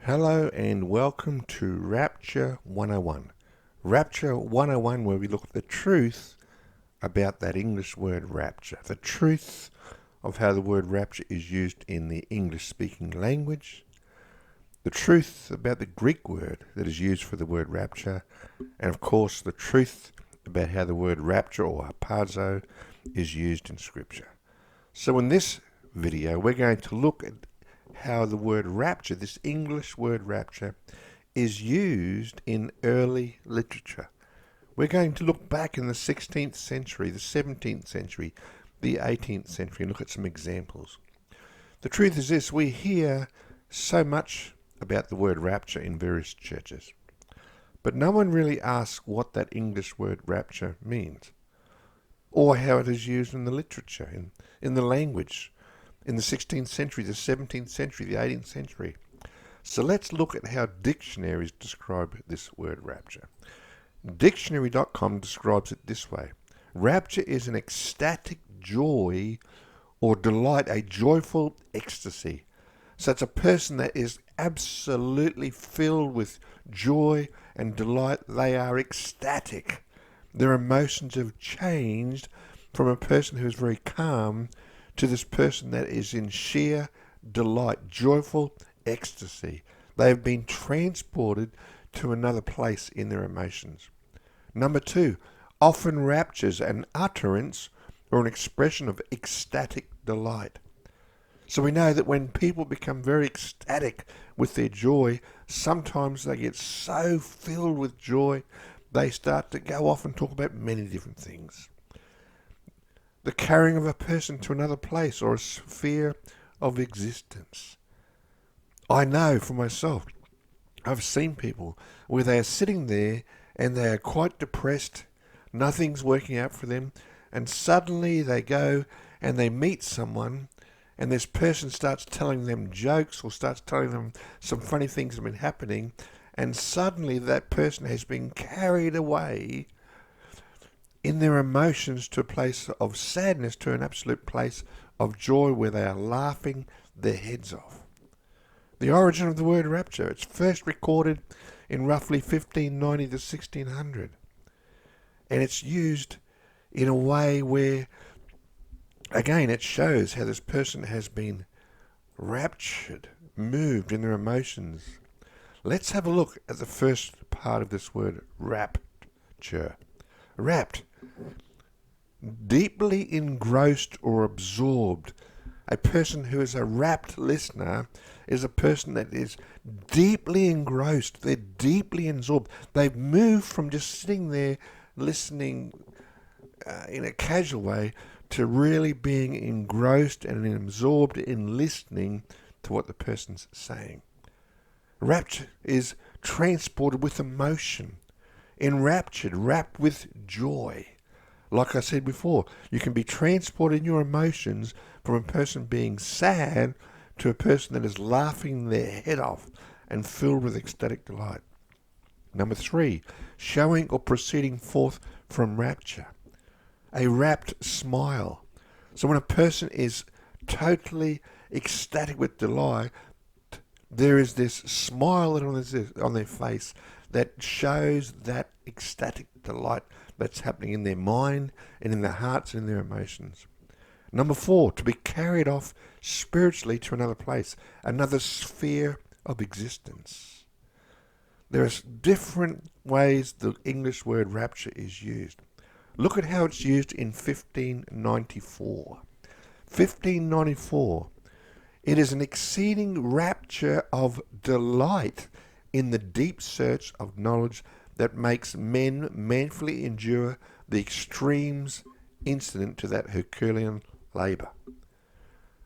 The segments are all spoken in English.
Hello and welcome to Rapture 101. Rapture 101, where we look at the truth about that English word rapture. The truth of how the word rapture is used in the English-speaking language. The truth about the Greek word that is used for the word rapture. And of course, the truth about how the word rapture or harpazo is used in Scripture. So in this video, we're going to look at how the word rapture, this English word rapture, is used in early literature. We're going to look back in the 16th century, the 17th century, the 18th century, and look at some examples. The truth is this: we hear so much about the word rapture in various churches, but no one really asks what that English word rapture means, or how it is used in the literature, in the language, in the 16th century, the 17th century, the 18th century. So let's look at how dictionaries describe this word rapture. Dictionary.com describes it this way: rapture is an ecstatic joy or delight, a joyful ecstasy. So it's a person that is absolutely filled with joy and delight. They are ecstatic. Their emotions have changed from a person who is very calm to this person that is in sheer delight, joyful ecstasy. They have been transported to another place in their emotions. Number two, often raptures an utterance or an expression of ecstatic delight. So we know that when people become very ecstatic with their joy, sometimes they get so filled with joy, they start to go off and talk about many different things. The carrying of a person to another place or a sphere of existence. I know for myself, I've seen people where they are sitting there and they are quite depressed, nothing's working out for them, and suddenly they go and they meet someone, and this person starts telling them jokes or starts telling them some funny things have been happening, and suddenly that person has been carried away in their emotions to a place of sadness, to an absolute place of joy where they are laughing their heads off. The origin of the word rapture, it's first recorded in roughly 1590 to 1600. And it's used in a way where, again, it shows how this person has been raptured, moved in their emotions. Let's have a look at the first part of this word, rapture. Rapt, deeply engrossed or absorbed. A person who is a rapt listener is a person that is deeply engrossed. They're deeply absorbed. They've moved from just sitting there listening in a casual way to really being engrossed and absorbed in listening to what the person's saying. Rapt is transported with emotion. Enraptured, wrapped with joy. Like I said before, you can be transported in your emotions from a person being sad to a person that is laughing their head off and filled with ecstatic delight. Number three, showing or proceeding forth from rapture. A rapt smile. So when a person is totally ecstatic with delight, there is this smile on their face that shows that ecstatic delight that's happening in their mind and in their hearts and in their emotions. Number four, to be carried off spiritually to another place, another sphere of existence. There are different ways the English word rapture is used. Look at how it's used in 1594. 1594. It is an exceeding rapture of delight in the deep search of knowledge that makes men manfully endure the extremes incident to that Herculean labour.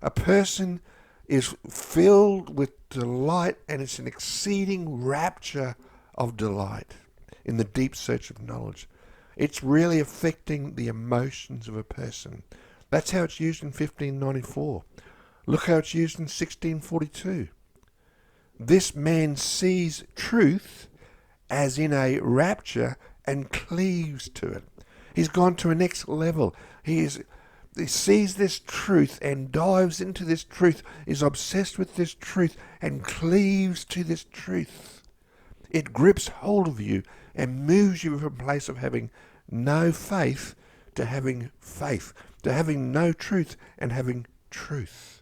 A person is filled with delight, and it's an exceeding rapture of delight in the deep search of knowledge. It's really affecting the emotions of a person. That's how it's used in 1594. Look how it's used in 1642. This man sees truth as in a rapture and cleaves to it. He's gone to a next level. He is he sees this truth and dives into this truth, is obsessed with this truth and cleaves to this truth. It grips hold of you and moves you from a place of having no faith to having faith, to having no truth and having truth.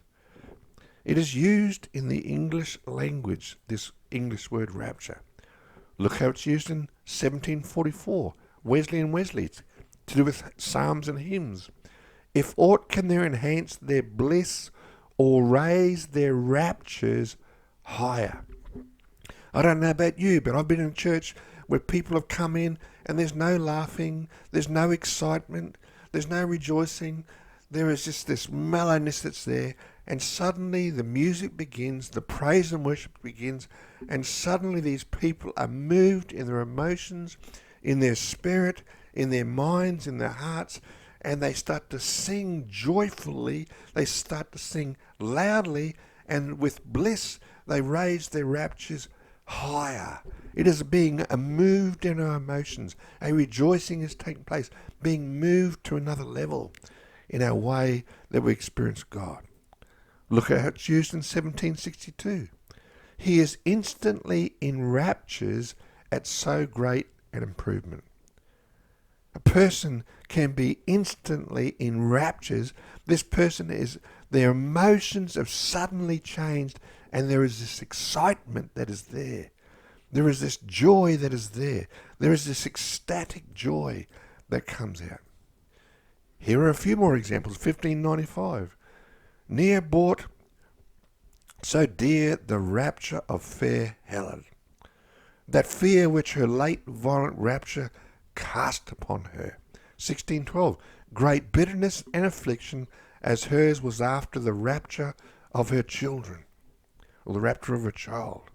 It is used in the English language, this English word rapture. Look how it's used in 1744, Wesley and Wesley, to do with psalms and hymns. If aught can there enhance their bliss or raise their raptures higher. I don't know about you, but I've been in a church where people have come in and there's no laughing, there's no excitement, there's no rejoicing. There is just this mellowness that's there, and suddenly the music begins, the praise and worship begins, and suddenly these people are moved in their emotions, in their spirit, in their minds, in their hearts, and they start to sing joyfully, they start to sing loudly, and with bliss they raise their raptures higher. It is being moved in our emotions. A rejoicing is taking place, being moved to another level in our way that we experience God. Look at how it's used in 1762. He is instantly in raptures at so great an improvement. A person can be instantly in raptures. This person is, their emotions have suddenly changed, and there is this excitement that is there. There is this joy that is there. There is this ecstatic joy that comes out. Here are a few more examples. 1595. Near bought so dear the rapture of fair Helen, that fear which her late violent rapture cast upon her. 1612. Great bitterness and affliction as hers was after the rapture of her children, or the rapture of her child.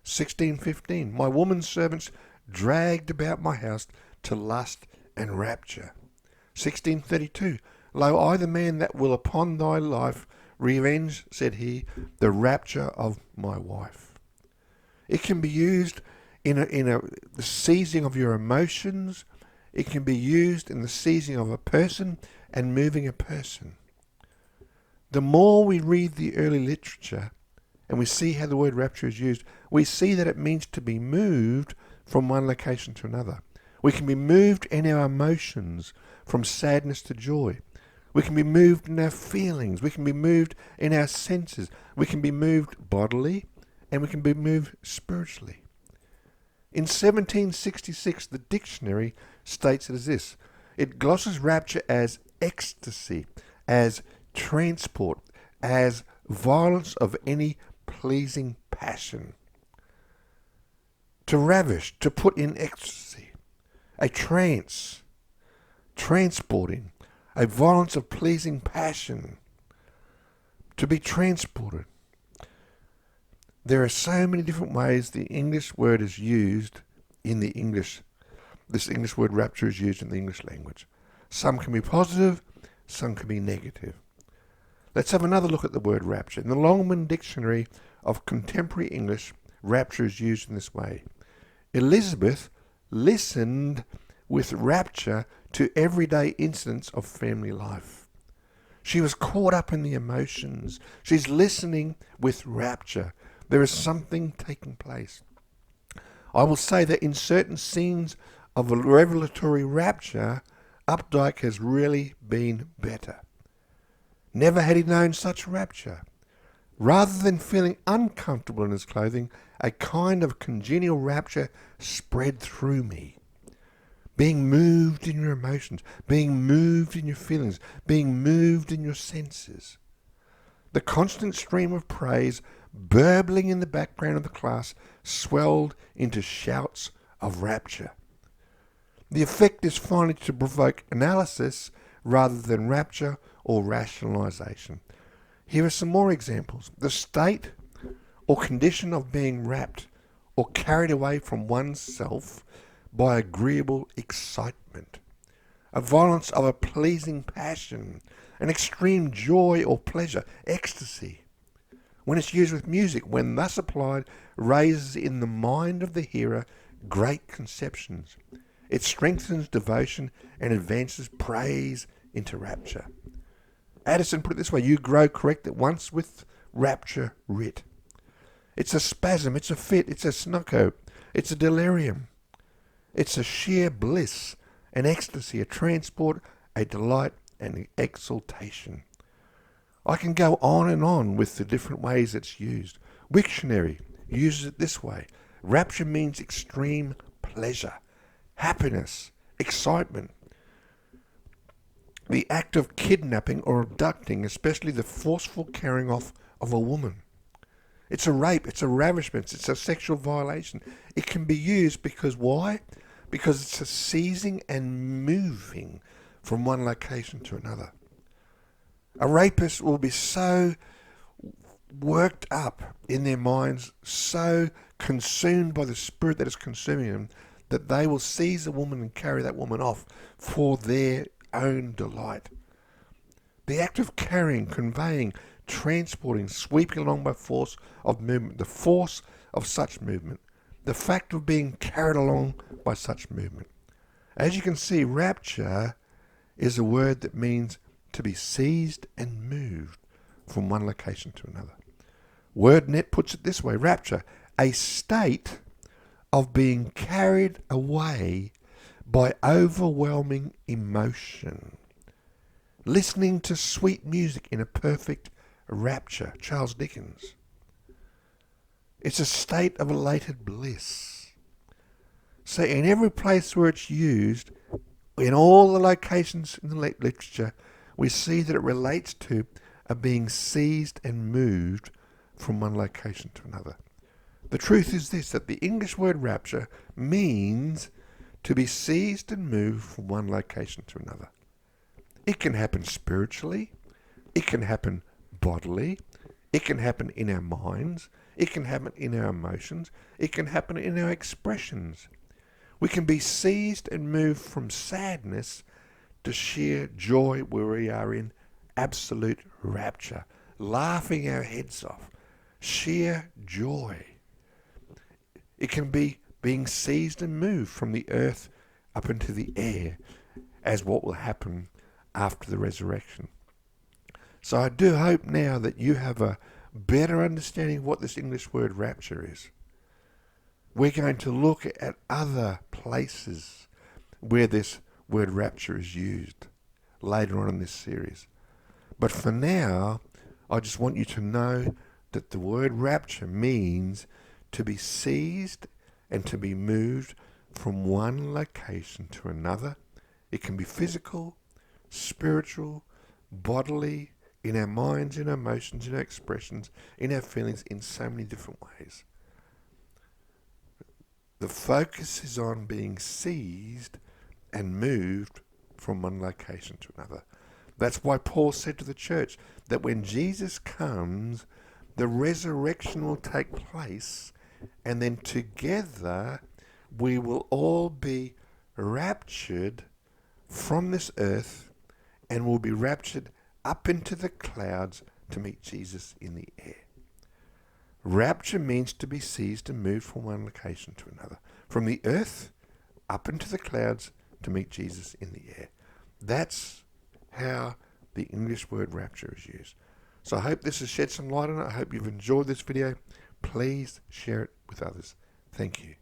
1615. My woman servants dragged about my house to lust and rapture. 1632. Lo, I the man that will upon thy life revenge, said he, the rapture of my wife. It can be used in the seizing of your emotions. It can be used in the seizing of a person and moving a person. The more we read the early literature and we see how the word rapture is used, we see that it means to be moved from one location to another. We can be moved in our emotions from sadness to joy. We can be moved in our feelings. We can be moved in our senses. We can be moved bodily, and we can be moved spiritually. In 1766, the dictionary states it as this. It glosses rapture as ecstasy, as transport, as violence of any pleasing passion. To ravish, to put in ecstasy, a trance, transporting, a violence of pleasing passion, to be transported. There are so many different ways the English word is used in the English. This English word rapture is used in the English language. Some can be positive, some can be negative. Let's have another look at the word rapture. In the Longman Dictionary of Contemporary English, rapture is used in this way. Elizabeth listened with rapture to everyday incidents of family life. She was caught up in the emotions. She's listening with rapture. There is something taking place. I will say that in certain scenes of a revelatory rapture, Updike has really been better. Never had he known such rapture. Rather than feeling uncomfortable in his clothing, a kind of congenial rapture spread through me. Being moved in your emotions, being moved in your feelings, being moved in your senses. The constant stream of praise burbling in the background of the class swelled into shouts of rapture. The effect is finally to provoke analysis rather than rapture or rationalization. Here are some more examples. The state or condition of being rapt or carried away from oneself by agreeable excitement, a violence of a pleasing passion, an extreme joy or pleasure, ecstasy. When it's used with music, when thus applied, raises in the mind of the hearer great conceptions. It strengthens devotion and advances praise into rapture. Addison put it this way: you grow correct at once with rapture writ. It's a spasm, it's a fit, it's a snocko, it's a delirium. It's a sheer bliss, an ecstasy, a transport, a delight, and exaltation. I can go on and on with the different ways it's used. Wiktionary uses it this way: rapture means extreme pleasure, happiness, excitement. The act of kidnapping or abducting, especially the forceful carrying off of a woman. It's a rape, it's a ravishment, it's a sexual violation. It can be used because why? Because it's a seizing and moving from one location to another. A rapist will be so worked up in their minds, so consumed by the spirit that is consuming them, that they will seize a woman and carry that woman off for their own delight. The act of carrying, conveying, transporting, sweeping along by force of movement, the force of such movement, the fact of being carried along by such movement. As you can see, rapture is a word that means to be seized and moved from one location to another. WordNet puts it this way: rapture, a state of being carried away by overwhelming emotion. Listening to sweet music in a perfect rapture. Charles Dickens. It's a state of elated bliss. So in every place where it's used, in all the locations in the literature, we see that it relates to a being seized and moved from one location to another. The truth is this, that the English word rapture means to be seized and moved from one location to another. It can happen spiritually, it can happen bodily, it can happen in our minds, it can happen in our emotions, it can happen in our expressions. We can be seized and moved from sadness to sheer joy, where we are in absolute rapture, laughing our heads off, sheer joy. It can be being seized and moved from the earth up into the air, as what will happen after the resurrection. So I do hope now that you have a better understanding of what this English word rapture is. We're going to look at other places where this word rapture is used later on in this series. But for now, I just want you to know that the word rapture means to be seized and to be moved from one location to another. It can be physical, spiritual, bodily, in our minds, in our emotions, in our expressions, in our feelings, in so many different ways. The focus is on being seized and moved from one location to another. That's why Paul said to the church that when Jesus comes, the resurrection will take place, and then together we will all be raptured from this earth and will be raptured up into the clouds to meet Jesus in the air. Rapture means to be seized and moved from one location to another, from the earth up into the clouds to meet Jesus in the air. That's how the English word rapture is used. So I hope this has shed some light on it. I hope you've enjoyed this video. Please share it with others. Thank you.